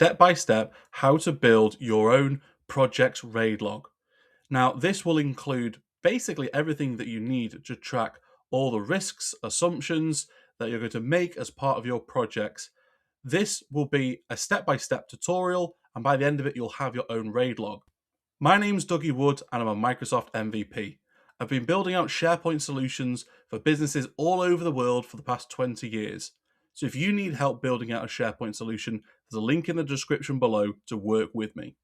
step by step how to build your own project's RAID log. Now, this will include basically everything that you need to track all the risks, assumptions that you're going to make as part of your projects. This will be a step-by-step tutorial, and by the end of it, you'll have your own RAID log. My name's Dougie Wood, and I'm a Microsoft MVP. I've been building out SharePoint solutions for businesses all over the world for the past 20 years. So if you need help building out a SharePoint solution, there's a link in the description below to work with me.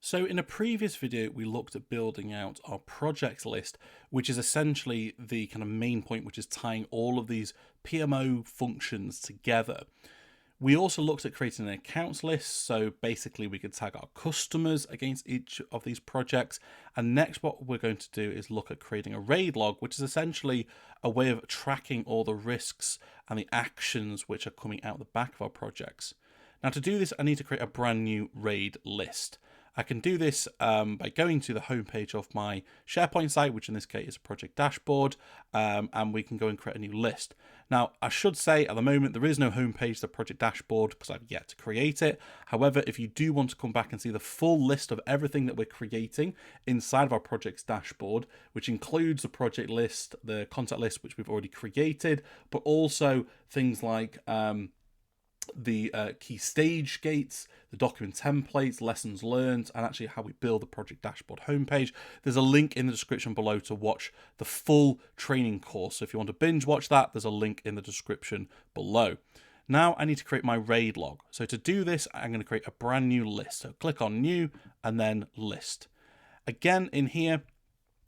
So in a previous video, we looked at building out our projects list, which is essentially the kind of main point, which is tying all of these PMO functions together. We also looked at creating an accounts list. So basically we could tag our customers against each of these projects. And next, what we're going to do is look at creating a RAID log, which is essentially a way of tracking all the risks and the actions which are coming out the back of our projects. Now to do this, I need to create a brand new RAID list. I can do this by going to the homepage of my SharePoint site, which in this case is a project dashboard, and we can go and create a new list. Now, I should say at the moment, there is no homepage to the project dashboard because I've yet to create it. However, if you do want to come back and see the full list of everything that we're creating inside of our project's dashboard, which includes the project list, the contact list, which we've already created, but also things like the key stage gates, the document templates, lessons learned, and actually how we build the project dashboard homepage. There's a link in the description below to watch the full training course. So if you want to binge watch that, there's a link in the description below. Now I need to create my RAID log. So to do this, I'm going to create a brand new list. So click on new and then list. Again, in here,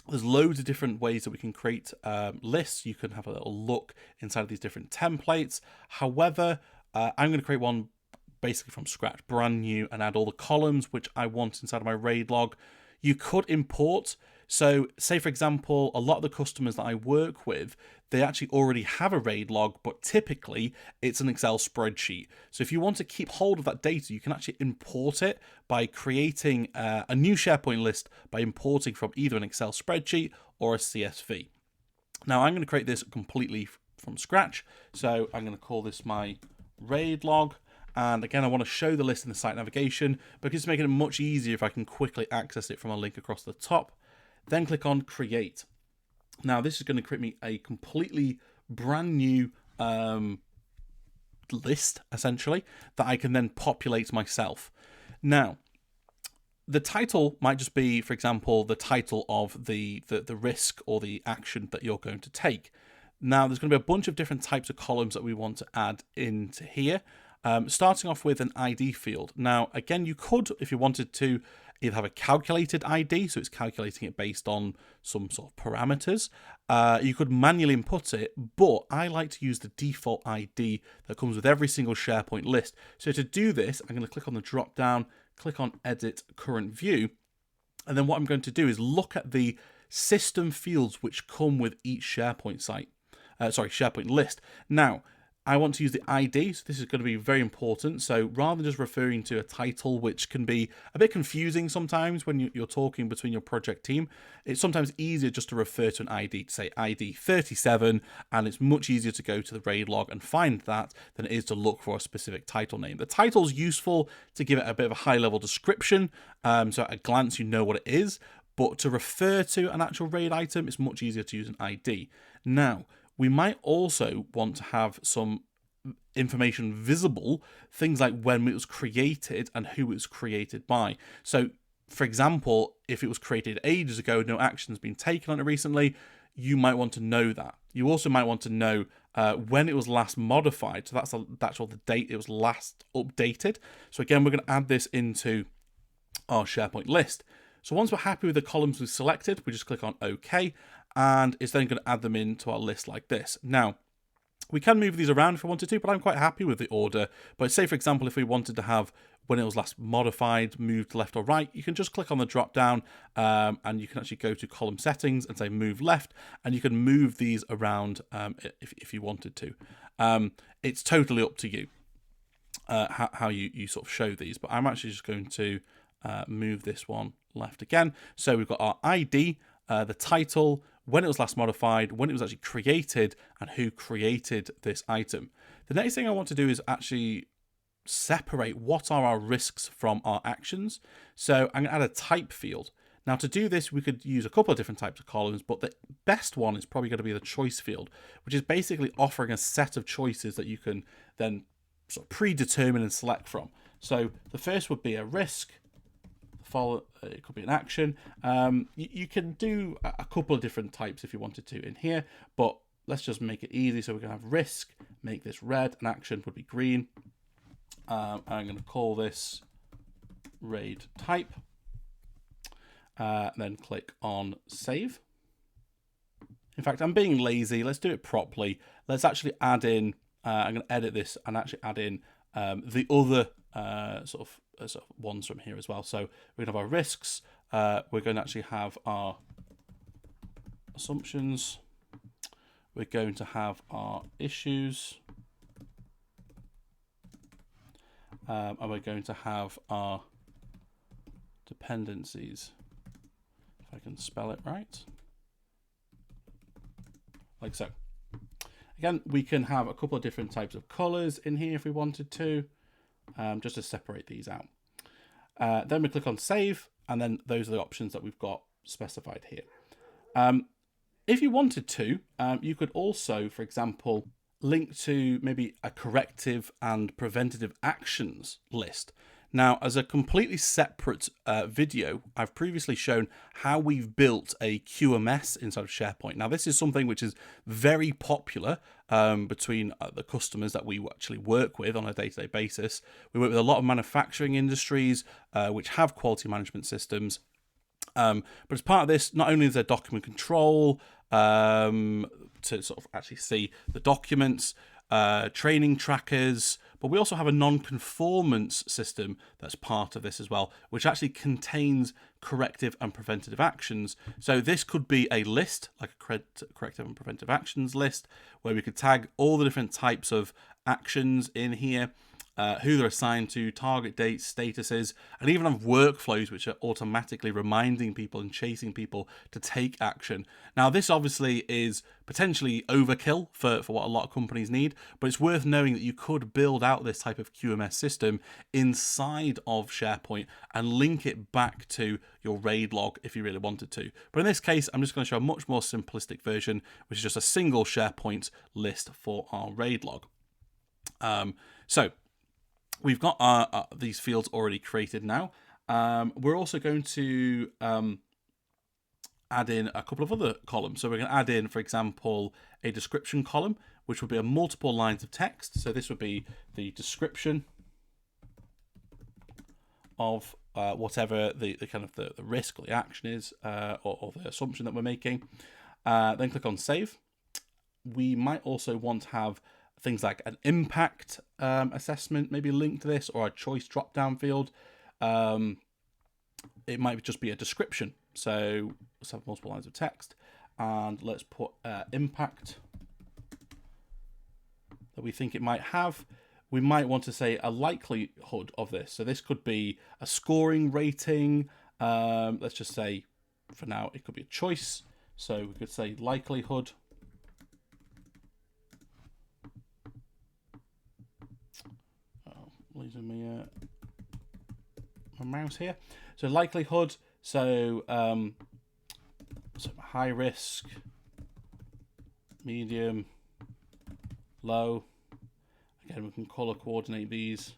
there's loads of different ways that we can create lists. You can have a little look inside of these different templates. However, I'm going to create one basically from scratch, brand new, and add all the columns which I want inside of my RAID log. You could import. So say, for example, a lot of the customers that I work with, they actually already have a RAID log, but typically it's an Excel spreadsheet. So if you want to keep hold of that data, you can actually import it by creating a new SharePoint list by importing from either an Excel spreadsheet or a CSV. Now I'm going to create this completely from scratch. So I'm going to call this my RAID log, and again I want to show the list in the site navigation because it's making it much easier if I can quickly access it from a link across the top. Then click on create. Now this is going to create me a completely brand new list essentially that I can then populate myself. Now the title might just be, for example, the title of the risk or the action that you're going to take. Now, there's going to be a bunch of different types of columns that we want to add into here, starting off with an ID field. Now, again, you could, if you wanted to, either have a calculated ID, so it's calculating it based on some sort of parameters. You could manually input it, but I like to use the default ID that comes with every single SharePoint list. So to do this, I'm going to click on the drop down, click on Edit Current View, and then what I'm going to do is look at the system fields which come with each SharePoint site. SharePoint list. Now, I want to use the ID, so this is going to be very important. So rather than just referring to a title, which can be a bit confusing sometimes when you're talking between your project team, it's sometimes easier just to refer to an ID, to say ID 37, and it's much easier to go to the RAID log and find that than it is to look for a specific title name. The title is useful to give it a bit of a high-level description, so at a glance you know what it is, but to refer to an actual RAID item, it's much easier to use an ID. Now, we might also want to have some information visible, things like when it was created and who it was created by. So, for example, if it was created ages ago, no action's been taken on it recently, you might want to know that. You also might want to know when it was last modified. So that's the date it was last updated. So again, we're going to add this into our SharePoint list. So once we're happy with the columns we've selected, we just click on OK, and it's then going to add them into our list like this. Now, we can move these around if we wanted to, but I'm quite happy with the order. But say, for example, if we wanted to have when it was last modified, moved left or right, you can just click on the drop down and you can actually go to column settings and say move left, and you can move these around if you wanted to. It's totally up to you how you sort of show these, but I'm actually just going to move this one left again. So we've got our ID, the title, when it was last modified, when it was actually created, and who created this item. The next thing I want to do is actually separate what are our risks from our actions. So I'm going to add a type field. Now to do this, we could use a couple of different types of columns, but the best one is probably going to be the choice field, which is basically offering a set of choices that you can then sort of predetermine and select from. So the first would be a risk. It could be an action. You can do a couple of different types if you wanted to in here, but let's just make it easy. So we're going to have risk, make this red, and action would be green. I'm going to call this raid type. Then click on save. In fact, I'm being lazy. Let's do it properly. Let's actually add in, I'm going to edit this and actually add in the other sort of ones from here as well. So we're going to have our risks. We're going to actually have our assumptions. We're going to have our issues. And we're going to have our dependencies. If I can spell it right. Like so. Again, we can have a couple of different types of colors in here if we wanted to, just to separate these out. Then we click on save, and then those are the options that we've got specified here. If you wanted to, you could also, for example, link to maybe a corrective and preventative actions list. Now, as a completely separate video, I've previously shown how we've built a QMS inside of SharePoint. Now, this is something which is very popular between the customers that we actually work with on a day-to-day basis. We work with a lot of manufacturing industries which have quality management systems. But as part of this, not only is there document control to sort of actually see the documents, training trackers, but we also have a non-conformance system that's part of this as well, which actually contains corrective and preventative actions. So this could be a list, like a corrective and preventive actions list, where we could tag all the different types of actions in here, who they're assigned to, target dates, statuses, and even have workflows which are automatically reminding people and chasing people to take action. Now, this obviously is potentially overkill for what a lot of companies need, but it's worth knowing that you could build out this type of QMS system inside of SharePoint and link it back to your RAID log if you really wanted to. But in this case, I'm just going to show a much more simplistic version, which is just a single SharePoint list for our RAID log. So we've got these fields already created now. We're also going to add in a couple of other columns. So we're going to add in, for example, a description column, which would be a multiple lines of text. So this would be the description of whatever the kind of the risk or the action is, or the assumption that we're making. Then click on save. We might also want to have things like an impact assessment, maybe linked to this, or a choice drop-down field. It might just be a description. So let's have multiple lines of text, and let's put impact that we think it might have. We might want to say a likelihood of this. So this could be a scoring rating. Let's just say, for now, it could be a choice. So we could say likelihood. Losing me my mouse here. So likelihood. So high risk, medium, low. Again, we can color coordinate these.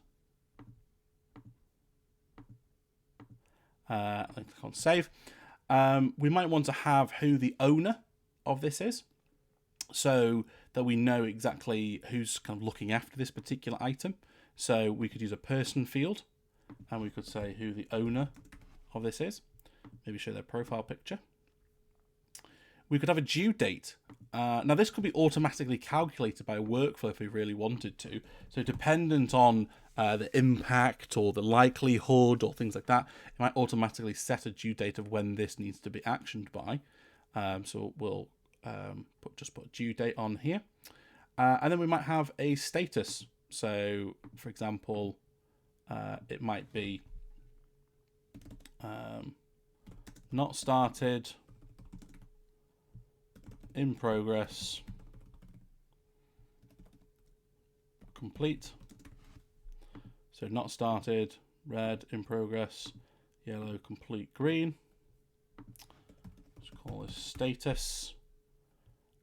Then click on save. We might want to have who the owner of this is, so that we know exactly who's kind of looking after this particular item. So we could use a person field, and we could say who the owner of this is. Maybe show their profile picture. We could have a due date. Now this could be automatically calculated by a workflow if we really wanted to. So dependent on the impact or the likelihood or things like that, it might automatically set a due date of when this needs to be actioned by. So we'll just put a due date on here. And then we might have a status. So for example, it might be not started, in progress, So not started, red, in progress, yellow, complete, green. Let's call this status.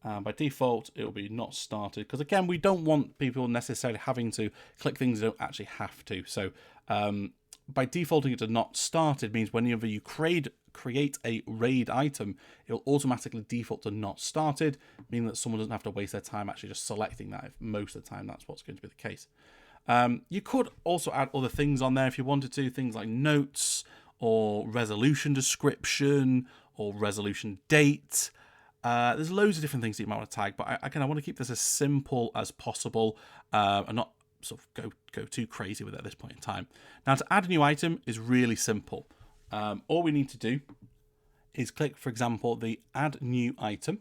By default, it will be not started, because again, we don't want people necessarily having to click things they don't actually have to. So by defaulting it to not started means whenever you create a raid item, it'll automatically default to not started, meaning that someone doesn't have to waste their time actually just selecting that. If most of the time that's what's going to be the case. You could also add other things on there if you wanted to, things like notes or resolution description or resolution date. There's loads of different things that you might want to tag, but I want to keep this as simple as possible and not sort of go too crazy with it at this point in time. Now, to add a new item is really simple. All we need to do is click, for example, the Add New Item,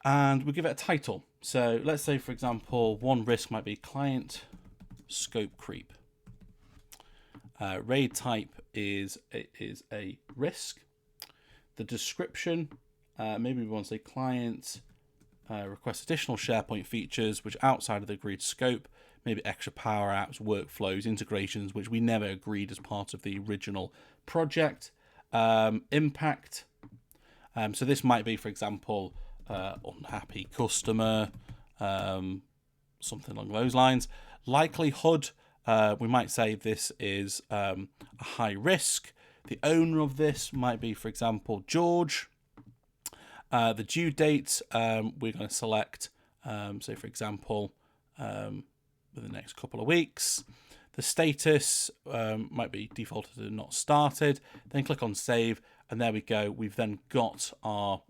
and we give it a title. So let's say, for example, one risk might be Client Scope Creep. Raid type is a risk. The description, maybe we want to say client requests additional SharePoint features which are outside of the agreed scope, maybe extra power apps, workflows, integrations, which we never agreed as part of the original project. Impact. So this might be, for example, unhappy customer, something along those lines. Likelihood, we might say this is a high risk. The owner of this might be, for example, George. The due date, we're going to select, say, for example, within the next couple of weeks. The status might be defaulted to not started. Then click on save, and there we go. We've then got our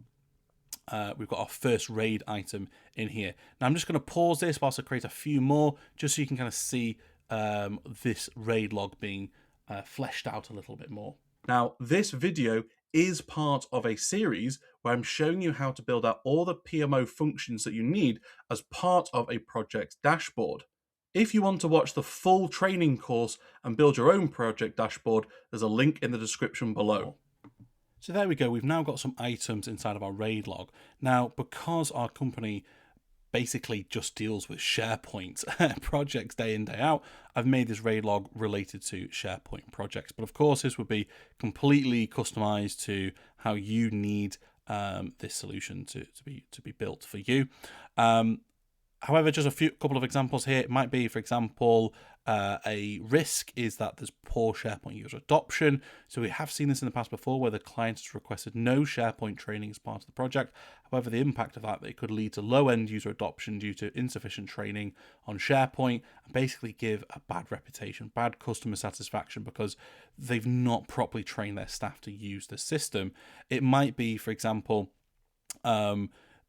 first raid item in here. Now I'm just going to pause this whilst I create a few more, just so you can kind of see this raid log being fleshed out a little bit more. Now, this video is part of a series where I'm showing you how to build out all the PMO functions that you need as part of a project dashboard. If you want to watch the full training course and build your own project dashboard, there's a link in the description below. So there we go. We've now got some items inside of our raid log. Now, because our company basically just deals with SharePoint projects day in, day out, I've made this raid log related to SharePoint projects. But of course, this would be completely customized to how you need this solution to be built for you. However, just a couple of examples here. It might be, for example, a risk is that there's poor SharePoint user adoption. So we have seen this in the past before where the client has requested no SharePoint training as part of the project. However, the impact of that, it could lead to low end user adoption due to insufficient training on SharePoint and basically give a bad reputation, bad customer satisfaction because they've not properly trained their staff to use the system. It might be, for example,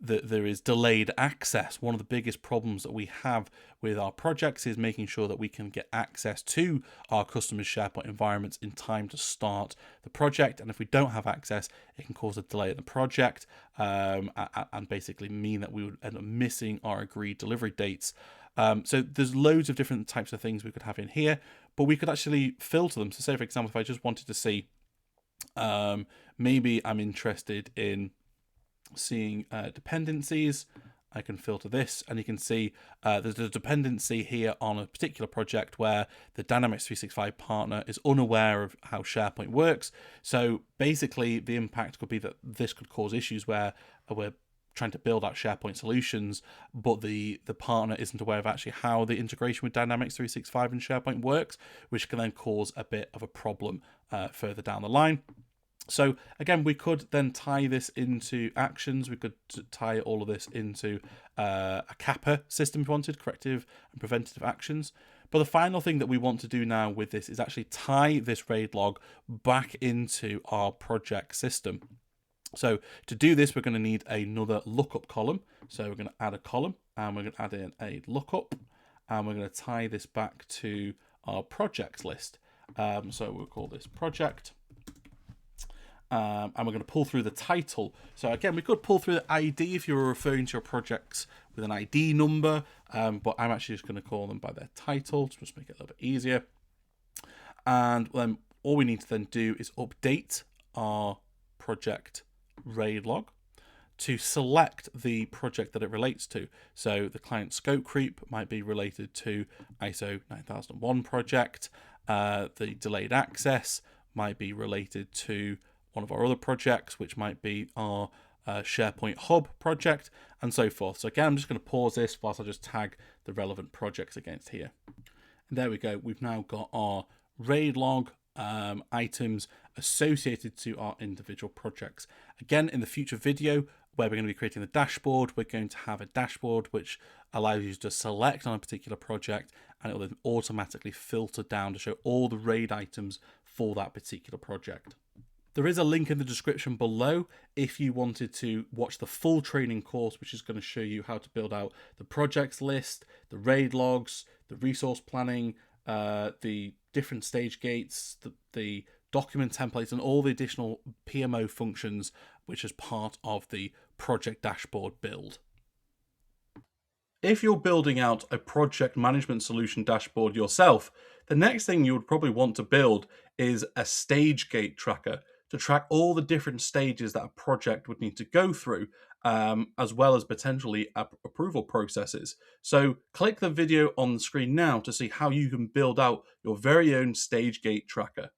that there is delayed access. One of the biggest problems that we have with our projects is making sure that we can get access to our customers' SharePoint environments in time to start the project. And if we don't have access, it can cause a delay in the project and basically mean that we would end up missing our agreed delivery dates. So there's loads of different types of things we could have in here, but we could actually filter them. So say, for example, if I just wanted to see, maybe I'm interested in seeing dependencies, I can filter this and you can see there's a dependency here on a particular project where the Dynamics 365 partner is unaware of how SharePoint works. So basically the impact could be that this could cause issues where we're trying to build out SharePoint solutions, but the partner isn't aware of actually how the integration with Dynamics 365 and SharePoint works, which can then cause a bit of a problem further down the line. So again, we could then tie this into actions. We could tie all of this into a kappa system if we wanted, corrective and preventative actions. But the final thing that we want to do now with this is actually tie this raid log back into our project system. So to do this, we're going to need another lookup column. So we're going to add a column and we're going to add in a lookup and we're going to tie this back to our projects list. So we'll call this project. And we're going to pull through the title. So again, we could pull through the ID if you were referring to your projects with an ID number, but I'm actually just going to call them by their title to just make it a little bit easier. And then all we need to then do is update our project raid log to select the project that it relates to. So the client scope creep might be related to ISO 9001 project. The delayed access might be related to one of our other projects, which might be our SharePoint Hub project, and so forth. So again, I'm just going to pause this whilst I just tag the relevant projects against here. And there we go. We've now got our RAID log items associated to our individual projects. Again, in the future video where we're going to be creating the dashboard, we're going to have a dashboard which allows you to select on a particular project, and it will then automatically filter down to show all the RAID items for that particular project. There is a link in the description below if you wanted to watch the full training course, which is going to show you how to build out the projects list, the RAID logs, the resource planning, the different stage gates, the document templates, and all the additional PMO functions, which is part of the project dashboard build. If you're building out a project management solution dashboard yourself, the next thing you would probably want to build is a stage gate tracker to track all the different stages that a project would need to go through, as well as potentially approval processes. So click the video on the screen now to see how you can build out your very own stage gate tracker.